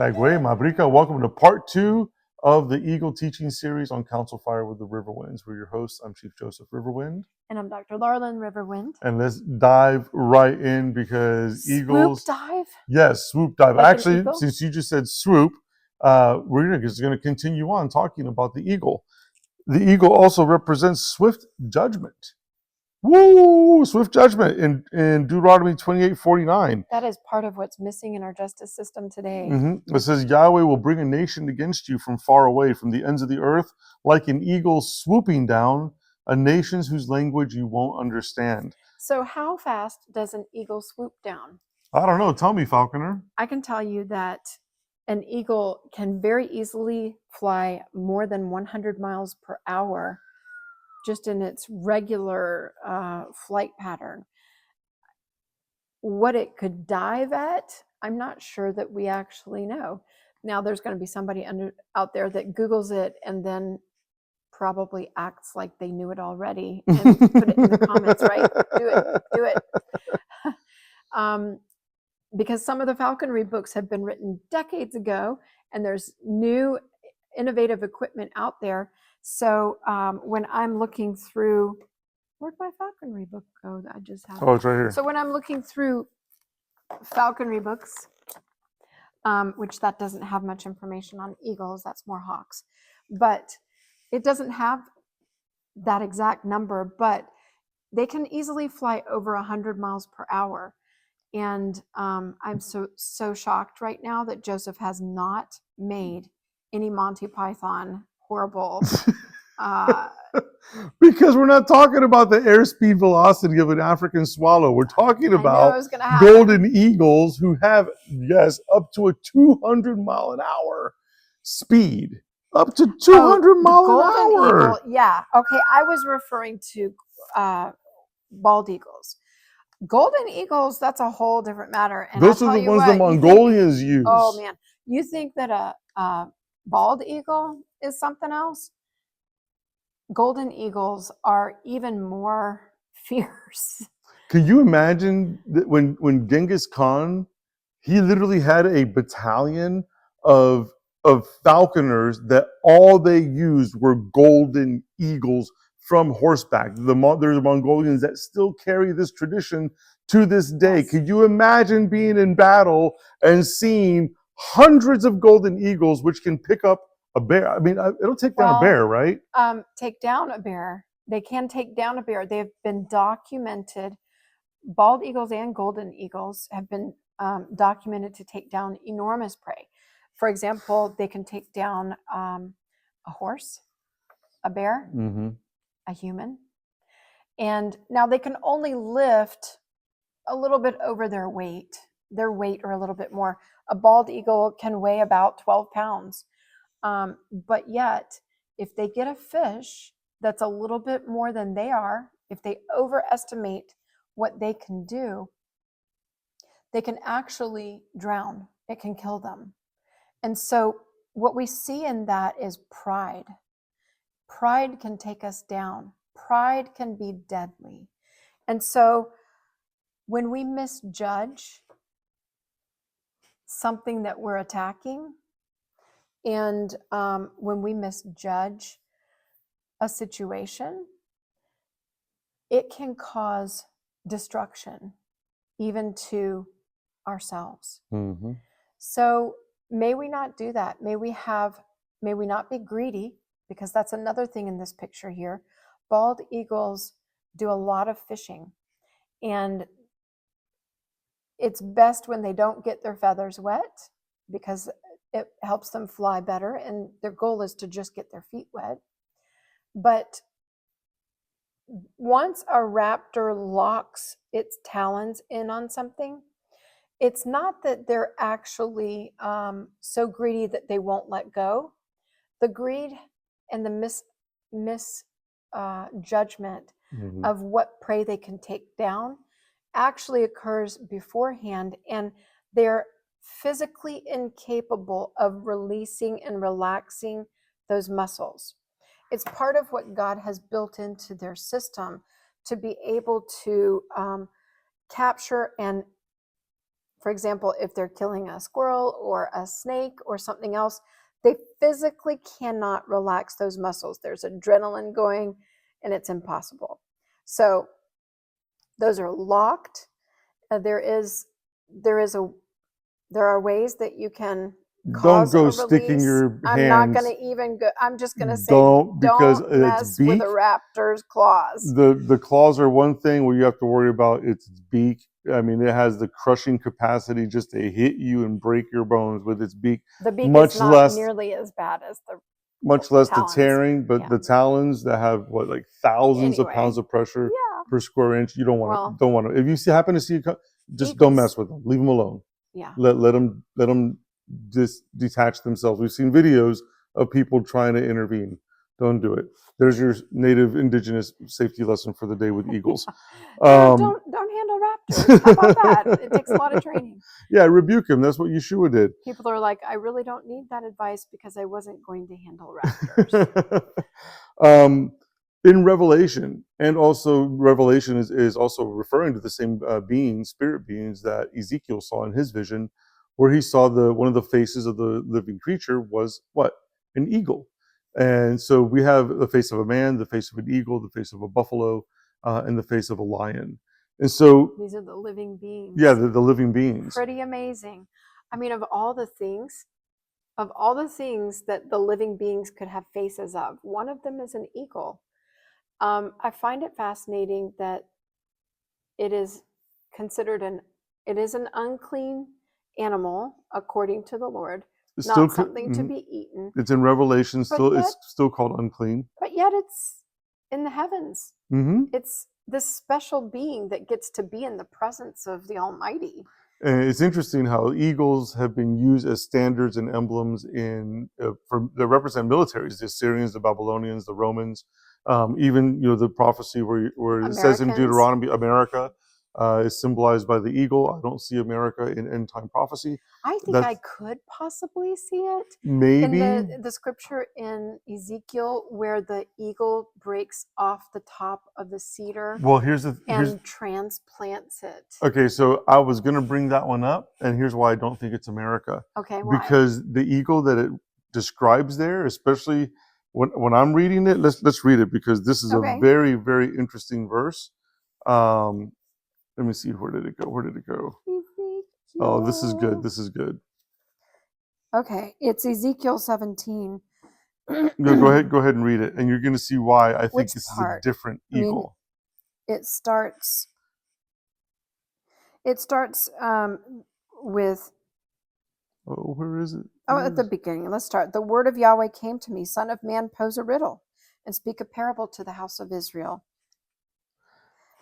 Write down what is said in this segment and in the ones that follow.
Bagway, Mabrika, welcome to part 2 of the Eagle teaching series on Council Fire with the Riverwinds. We're your hosts. I'm Chief Joseph Riverwind. And I'm Dr. Larlin Riverwind. And let's dive right in because eagles... Swoop dive? Yes, swoop dive. Like actually, since you just said swoop, we're just going to continue on talking about the eagle. The eagle also represents swift judgment. Woo! Swift judgment in Deuteronomy 28:49. That is part of what's missing in our justice system today. It says, Yahweh will bring a nation against you from far away, from the ends of the earth, like an eagle swooping down, a nation whose language you won't understand. So how fast does an eagle swoop down? I don't know. Tell me, Falconer. I can tell you that an eagle can very easily fly more than 100 miles per hour just in its regular flight pattern. What it could dive at, I'm not sure that we actually know. Now there's going to be somebody out there that Googles it and then probably acts like they knew it already and put it in the comments, right? Do it. Because some of the falconry books have been written decades ago and there's new innovative equipment out there. So when I'm looking through, where'd my falconry book go that I just have? Oh, it's right here. So when I'm looking through falconry books, which that doesn't have much information on eagles, that's more hawks, but it doesn't have that exact number, but they can easily fly over 100 miles per hour. And I'm so shocked right now that Joseph has not made any Monty Python horrible. Because we're not talking about the airspeed velocity of an African swallow. We're talking about golden eagles who have, yes, up to a 200-mile-an-hour speed. Up to 200 miles an hour. Eagle, yeah. Okay. I was referring to bald eagles. Golden eagles, that's a whole different matter. And those are the ones the Mongolians use. Oh, man. You think that a bald eagle is something else? Golden eagles are even more fierce. Can you imagine that when Genghis Khan, he literally had a battalion of falconers that all they used were golden eagles from horseback. There's Mongolians that still carry this tradition to this day. Yes. Could you imagine being in battle and seeing hundreds of golden eagles which can pick up a bear? I mean, it'll take down a bear, right? Take down a bear. They can take down a bear. They've been documented. Bald eagles and golden eagles have been documented to take down enormous prey. For example, they can take down a horse, a bear, a human. And now they can only lift a little bit over their weight or a little bit more. A bald eagle can weigh about 12 pounds. But yet, if they get a fish that's a little bit more than they are, if they overestimate what they can do, they can actually drown. It can kill them. And so what we see in that is pride. Pride can take us down. Pride can be deadly. And so when we misjudge something that we're attacking, and when we misjudge a situation, it can cause destruction, even to ourselves. So may we not do that. May we not be greedy, because that's another thing in this picture here. Bald eagles do a lot of fishing, and it's best when they don't get their feathers wet, because it helps them fly better, and their goal is to just get their feet wet. But once a raptor locks its talons in on something, it's not that they're actually so greedy that they won't let go. The greed and the misjudgment of what prey they can take down actually occurs beforehand, and they're physically incapable of releasing and relaxing those muscles. It's part of what God has built into their system to be able to capture and for example, if they're killing a squirrel or a snake or something else, they physically cannot relax those muscles. There's adrenaline going and it's impossible. So those are locked. There are ways that you can Don't cause go a sticking release. your I'm not going hands. to even go. I'm just going to say, Don't, because don't its mess with beak. a raptor's claws. The claws are one thing where you have to worry about its beak. I mean, it has the crushing capacity just to hit you and break your bones with its beak. The beak is Much not less, nearly as bad as the much less the talons. tearing, but Yeah. the talons that have what, like thousands of Anyway, pounds of pressure yeah. per square inch. You don't want Well, to. Don't want to. If you happen to see it, just eagles. don't mess with them. Leave them alone. Yeah. Let them just detach themselves. We've seen videos of people trying to intervene. Don't do it. There's your native indigenous safety lesson for the day with eagles. Don't handle raptors. How about that? It takes a lot of training. Yeah, rebuke him. That's what Yeshua did. People are like, I really don't need that advice because I wasn't going to handle raptors. In Revelation, and also Revelation is also referring to the same beings, spirit beings that Ezekiel saw in his vision, where he saw one of the faces of the living creature was what? An eagle. And so we have the face of a man, the face of an eagle, the face of a buffalo, and the face of a lion. And so these are the living beings. Yeah, the living beings. Pretty amazing. I mean, of all the things that the living beings could have faces of, one of them is an eagle. I find it fascinating that it is considered an unclean animal according to the Lord, It's not still something to be eaten. It's in Revelation. It's still called unclean. But yet it's in the heavens. Mm-hmm. It's this special being that gets to be in the presence of the Almighty. And it's interesting how eagles have been used as standards and emblems that represent militaries: the Assyrians, the Babylonians, the Romans. Even the prophecy where it says in Deuteronomy, America is symbolized by the eagle. I don't see America in end time prophecy. I think I could possibly see it. Maybe in the scripture in Ezekiel where the eagle breaks off the top of the cedar. Well, here's transplants it. Okay, so I was going to bring that one up, and here's why I don't think it's America. Okay, why? Because the eagle that it describes there, especially when I'm reading it, let's read it, because this is a very, very interesting verse. Let me see, where did it go? Ezekiel. Oh, this is good. Okay, it's Ezekiel 17. No, go ahead and read it, and you're going to see why I think this is a different eagle. It starts with... Oh, where is it? At the beginning. Let's start. The word of Yahweh came to me, Son of man, pose a riddle and speak a parable to the house of Israel.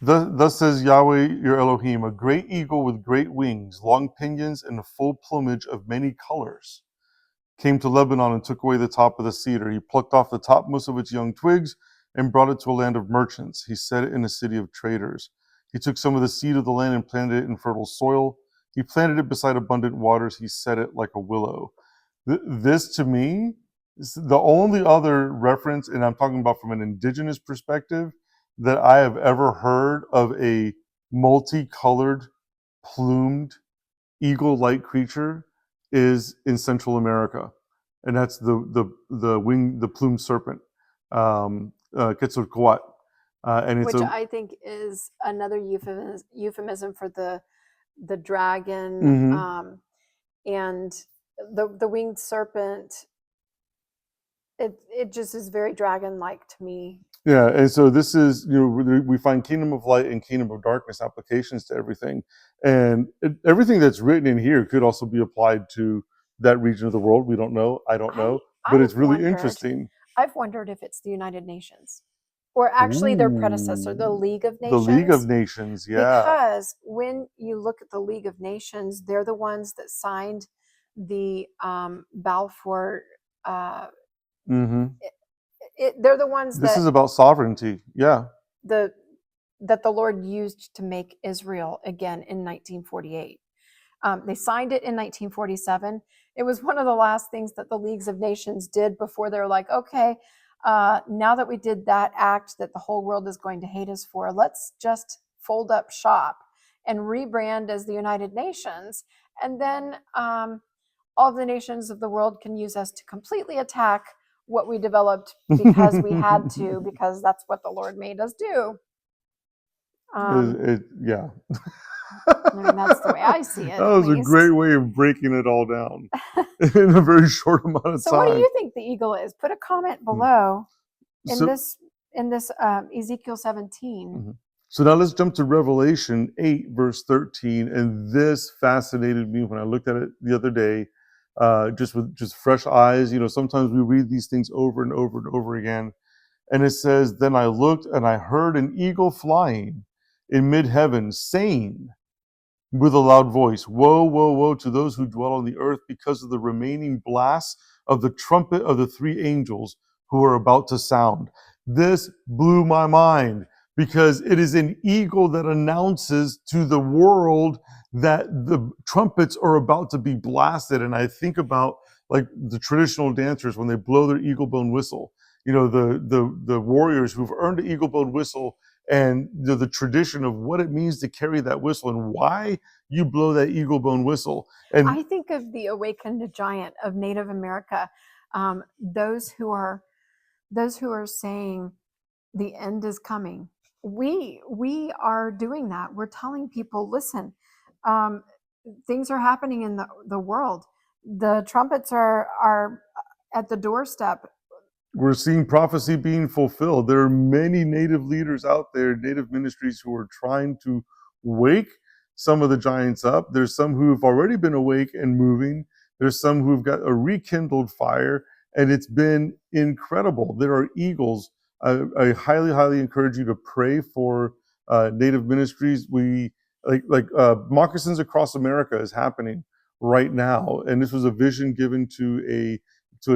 Thus says Yahweh your Elohim, a great eagle with great wings, long pinions, and a full plumage of many colors, came to Lebanon and took away the top of the cedar. He plucked off the topmost of its young twigs and brought it to a land of merchants. He set it in a city of traders. He took some of the seed of the land and planted it in fertile soil. He planted it beside abundant waters. He set it like a willow. This, to me, is the only other reference, and I'm talking about from an indigenous perspective, that I have ever heard of a multicolored, plumed, eagle-like creature is in Central America, and that's the plumed serpent, Quetzalcoatl, and which I think is another euphemism for the dragon, and the winged serpent. It just is very dragon-like to me. Yeah, and so this is, we find kingdom of light and kingdom of darkness applications to everything, and everything that's written in here could also be applied to that region of the world. We don't know. I don't know, but it's really interesting. I've wondered if it's the United Nations, or actually their predecessor, the League of Nations. The League of Nations, yeah. Because when you look at the League of Nations, they're the ones that signed the Balfour. They're the ones this is about sovereignty, yeah. That the Lord used to make Israel again in 1948. They signed it in 1947. It was one of the last things that the Leagues of Nations did before they're like, okay, now that we did that act that the whole world is going to hate us for, let's just fold up shop and rebrand as the United Nations. And then all of the nations of the world can use us to completely attack what we developed because we had to, because that's what the Lord made us do. Yeah. I mean, that's the way I see it. That was a great way of breaking it all down in a very short amount of So time. what do you think the eagle is? Put a comment below in So- this Ezekiel 17. So now let's jump to Revelation 8, verse 13. And this fascinated me when I looked at it the other day, just with just fresh eyes. You know, sometimes we read these things over and over and over again. And it says, "Then I looked and I heard an eagle flying in mid-heaven, saying with a loud voice, 'Woe, woe, woe to those who dwell on the earth because of the remaining blasts of the trumpet of the three angels who are about to sound.'" This blew my mind because it is an eagle that announces to the world that the trumpets are about to be blasted. And I think about like the traditional dancers when they blow their eagle bone whistle. You know, the warriors who've earned the eagle bone whistle, and the tradition of what it means to carry that whistle and why you blow that eagle bone whistle. And I think of the awakened giant of Native America, those who are saying the end is coming. We are doing that. We're telling people, listen, things are happening in the world. The trumpets are at the doorstep. we're seeing prophecy being fulfilled. There are many Native leaders out there, Native ministries, who are trying to wake some of the giants up. There's some who have already been awake and moving. There's some who've got a rekindled fire, and it's been incredible. There are eagles. I highly, highly encourage you to pray for Native ministries. We like Moccasins Across America is happening right now, and this was a vision given to a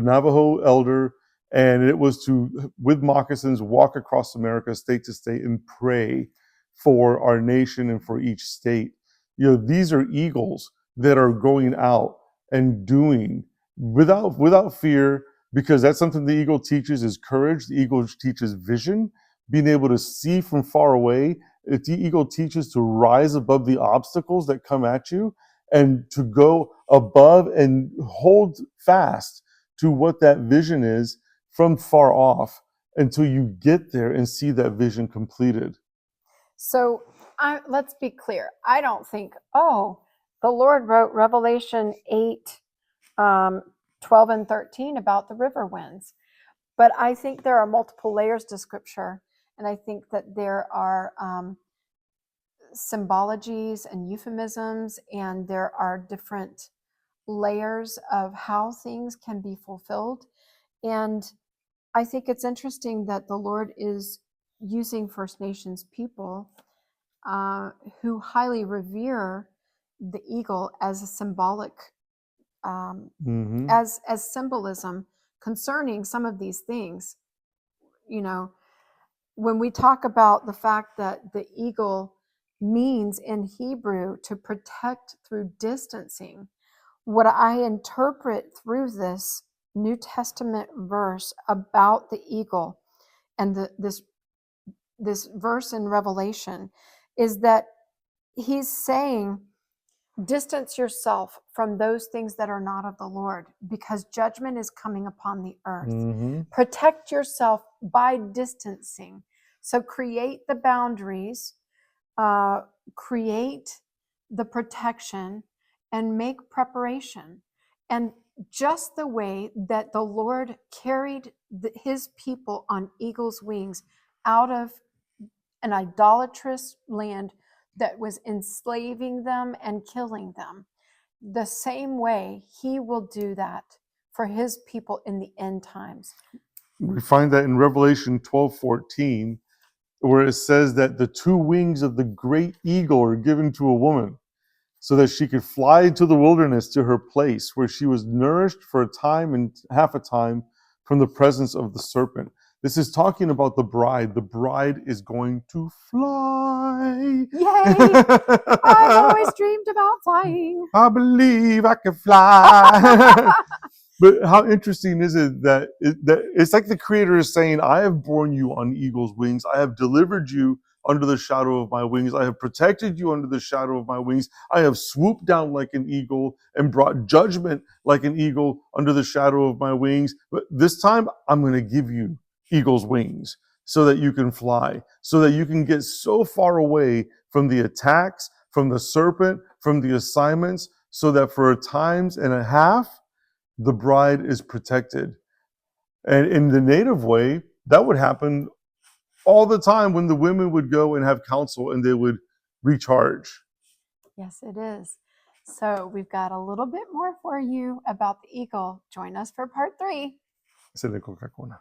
Navajo elder, and it was to, with moccasins, walk across America state to state and pray for our nation and for each state. You know, these are eagles that are going out and doing without fear, because that's something the eagle teaches is courage. The eagle teaches vision, being able to see from far away. The eagle teaches to rise above the obstacles that come at you and to go above and hold fast to what that vision is from far off until you get there and see that vision completed. So let's be clear. I don't think, the Lord wrote Revelation 8, 12 and 13 about the river winds. But I think there are multiple layers to Scripture. And I think that there are symbologies and euphemisms, and there are different layers of how things can be fulfilled. And I think it's interesting that the Lord is using First Nations people who highly revere the eagle as a symbolic, as symbolism concerning some of these things. You know, when we talk about the fact that the eagle means in Hebrew to protect through distancing, what I interpret through this New Testament verse about the eagle and this verse in Revelation is that he's saying, distance yourself from those things that are not of the Lord, because judgment is coming upon the earth. Protect yourself by distancing. So create the boundaries, create the protection, and make preparation. And just the way that the Lord carried his people on eagle's wings out of an idolatrous land that was enslaving them and killing them, the same way he will do that for his people in the end times. We find that in Revelation 12:14, where it says that the two wings of the great eagle are given to a woman so that she could fly into the wilderness to her place where she was nourished for a time and half a time from the presence of the serpent. This is talking about the bride. The bride is going to fly. Yay! I've always dreamed about flying. I believe I can fly. But how interesting is it that it's like the Creator is saying, I have borne you on eagle's wings. I have delivered you under the shadow of my wings. I have protected you under the shadow of my wings. I have swooped down like an eagle and brought judgment like an eagle under the shadow of my wings. But this time, I'm going to give you eagle's wings so that you can fly, so that you can get so far away from the attacks, from the serpent, from the assignments, so that for a times and a half, the bride is protected. And in the native way, that would happen all the time when the women would go and have counsel and they would recharge. Yes, it is. So we've got a little bit more for you about the eagle. Join us for part 3. Se le Coca-Cola.